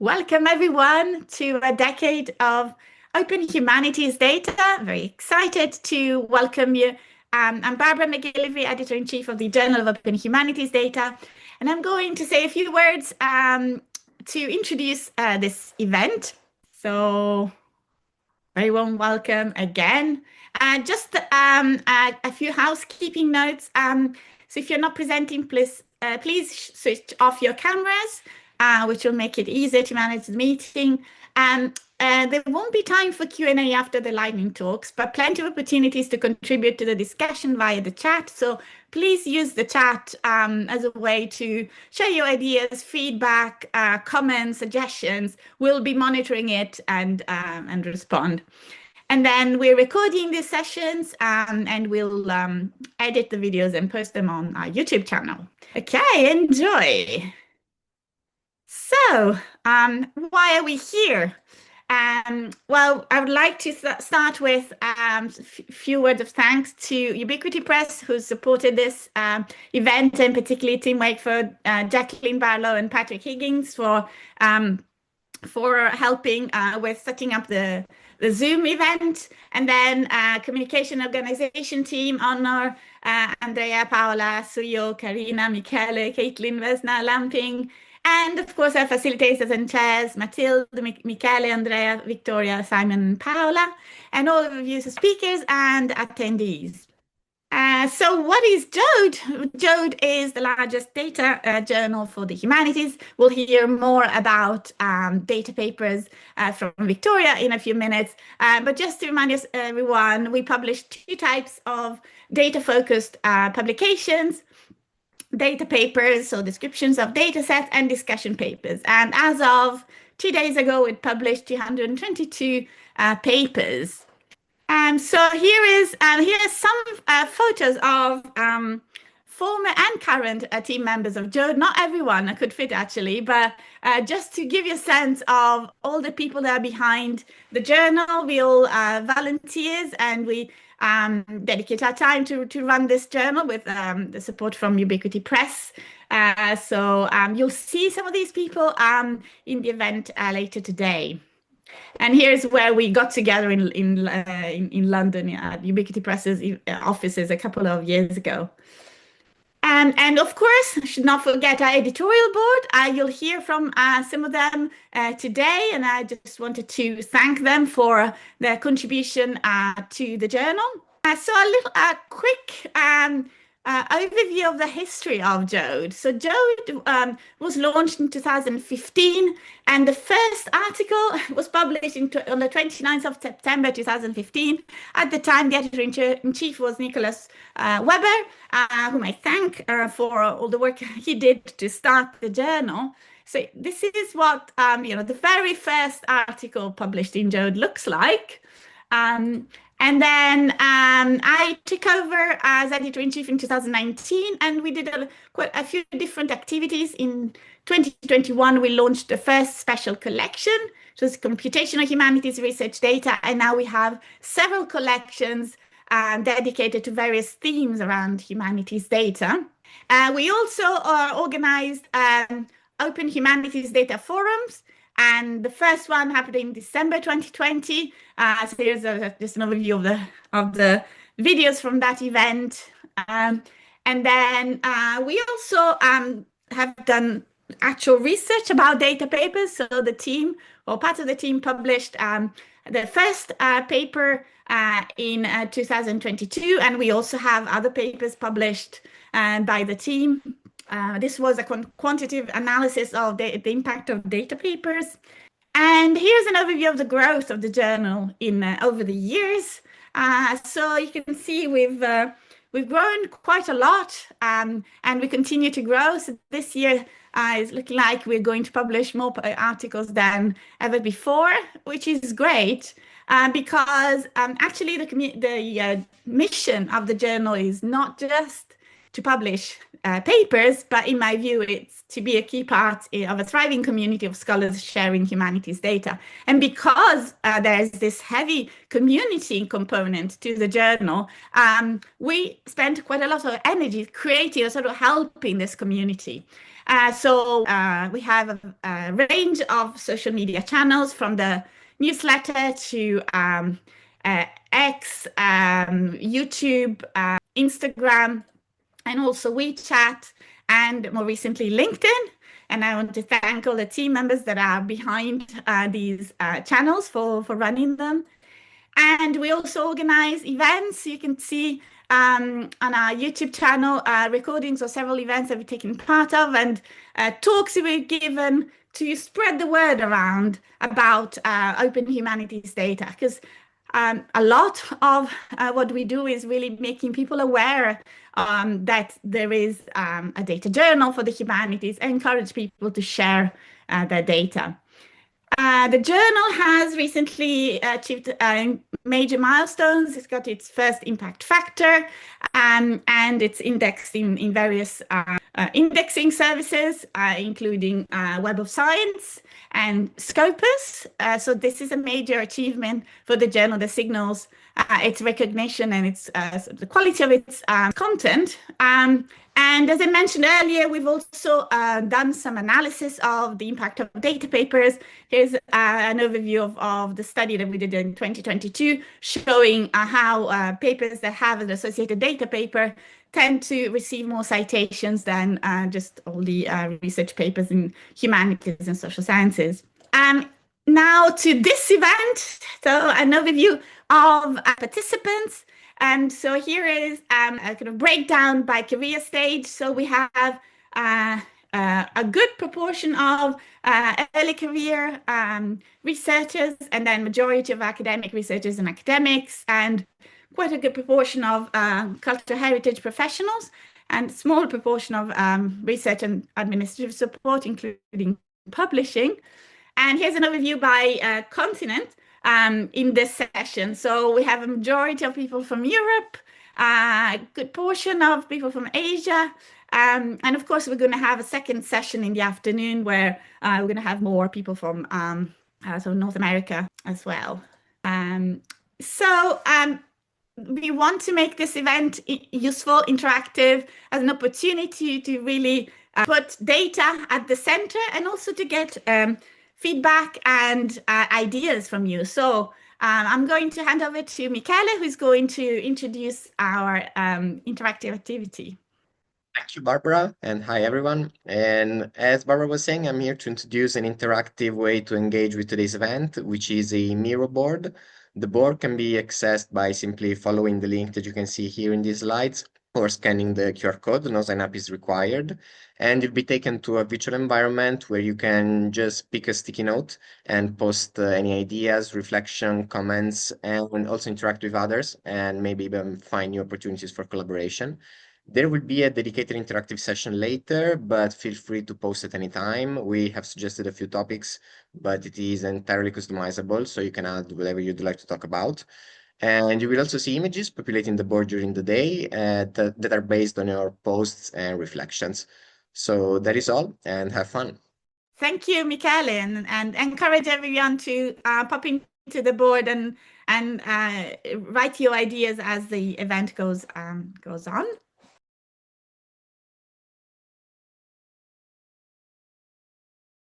Welcome everyone to a decade of open humanities data. Very excited to welcome you. I'm Barbara McGillivray, Editor-in-Chief of the Journal of Open Humanities Data, and I'm going to say a few words to introduce this event. So, very warm welcome again. Just a few housekeeping notes. So if you're not presenting, please switch off your cameras, which will make it easier to manage the meeting. There won't be time for Q&A after the lightning talks, but plenty of opportunities to contribute to the discussion via the chat. So please use the chat as a way to share your ideas, feedback, comments, suggestions. We'll be monitoring it and respond. And then we're recording these sessions and we'll edit the videos and post them on our YouTube channel. Okay, enjoy. So, why are we here? Well, I would like to start with a few words of thanks to Ubiquity Press, who supported this event, and particularly Tim Wakeford, Jacqueline Barlow, and Patrick Higgins for helping with setting up the Zoom event. And then communication organization team, Honor, Andrea, Paola, Suyo, Karina, Michele, Caitlin, Vesna, Lamping, and of course our facilitators and chairs, Matilde, Michele, Andrea, Victoria, Simon, and Paola, and all of you speakers and attendees. So what is JOHD? JOHD is the largest data journal for the humanities. We'll hear more about data papers from Victoria in a few minutes. But just to remind us, everyone, we publish two types of data-focused publications: data papers, so descriptions of data sets, and discussion papers. And as of 2 days ago, it published 222 papers. So here are some photos of former and current team members of JOHD. Not everyone could fit actually, but just to give you a sense of all the people that are behind the journal. We all volunteers, and we dedicate our time to run this journal with the support from Ubiquity Press. So you'll see some of these people in the event later today. And here's where we got together in London at Ubiquity Press's offices a couple of years ago. And of course, I should not forget our editorial board. You'll hear from some of them today, and I just wanted to thank them for their contribution to the journal. So a quick overview of the history of JOHD. So JOHD was launched in 2015, and the first article was published on the 29th of September 2015. At the time, the editor-in-chief was Nicholas Weber, whom I thank for all the work he did to start the journal. So this is what the very first article published in JOHD looks like. And then I took over as editor-in-chief in 2019, and we did quite a few different activities. In 2021, we launched the first special collection, which was computational humanities research data, and now we have several collections dedicated to various themes around humanities data. We also organized open humanities data forums, and the first one happened in December 2020. So here's just an overview of the videos from that event. And then we also have done actual research about data papers. So the team, or part of the team, published the first paper in 2022, and we also have other papers published by the team. This was a quantitative analysis of the impact of data papers. And here's an overview of the growth of the journal over the years. So you can see we've grown quite a lot, and we continue to grow. So this year is looking like we're going to publish more articles than ever before, which is great. Because actually the mission of the journal is not just to publish papers, but in my view, it's to be a key part of a thriving community of scholars sharing humanities data. And because there's this heavy community component to the journal, we spent quite a lot of energy creating or sort of helping this community. We have a range of social media channels, from the newsletter to X, YouTube, Instagram, and also WeChat, and more recently LinkedIn. And I want to thank all the team members that are behind these channels for running them. And we also organize events. You can see on our YouTube channel recordings of several events that we've taken part of, and talks that we've given to spread the word around about open humanities data, because a lot of what we do is really making people aware that there is a data journal for the humanities, and encourage people to share their data. The journal has recently achieved major milestones. It's got its first impact factor, and it's indexed in various indexing services, including Web of Science and Scopus. So this is a major achievement for the journal that signals its recognition and its the quality of its content. And as I mentioned earlier, we've also done some analysis of the impact of data papers. Here's an overview of the study that we did in 2022, showing how papers that have an associated data paper tend to receive more citations than just all the research papers in humanities and social sciences. Now to this event, so an overview of participants. And so here is a kind of breakdown by career stage. So we have a good proportion of early career researchers, and then majority of academic researchers and academics, and quite a good proportion of cultural heritage professionals, and small proportion of research and administrative support, including publishing. And here's an overview by continent in this session. So we have a majority of people from Europe, a good portion of people from Asia, and of course we're going to have a second session in the afternoon where we're going to have more people from so North America as well. We want to make this event useful, interactive, as an opportunity to really put data at the center, and also to get feedback and ideas from you. So I'm going to hand over to Michele, who's going to introduce our interactive activity. Thank you, Barbara, and hi, everyone. And as Barbara was saying, I'm here to introduce an interactive way to engage with today's event, which is a Miro board. The board can be accessed by simply following the link that you can see here in these slides, or scanning the QR code. No sign up is required. And you'll be taken to a virtual environment where you can just pick a sticky note and post any ideas, reflection, comments, and also interact with others, and maybe even find new opportunities for collaboration. There will be a dedicated interactive session later, but feel free to post at any time. We have suggested a few topics, but it is entirely customizable, so you can add whatever you'd like to talk about. And you will also see images populating the board during the day that are based on your posts and reflections. So that is all, and have fun. Thank you, Michele, and encourage everyone to pop into the board and write your ideas as the event goes on.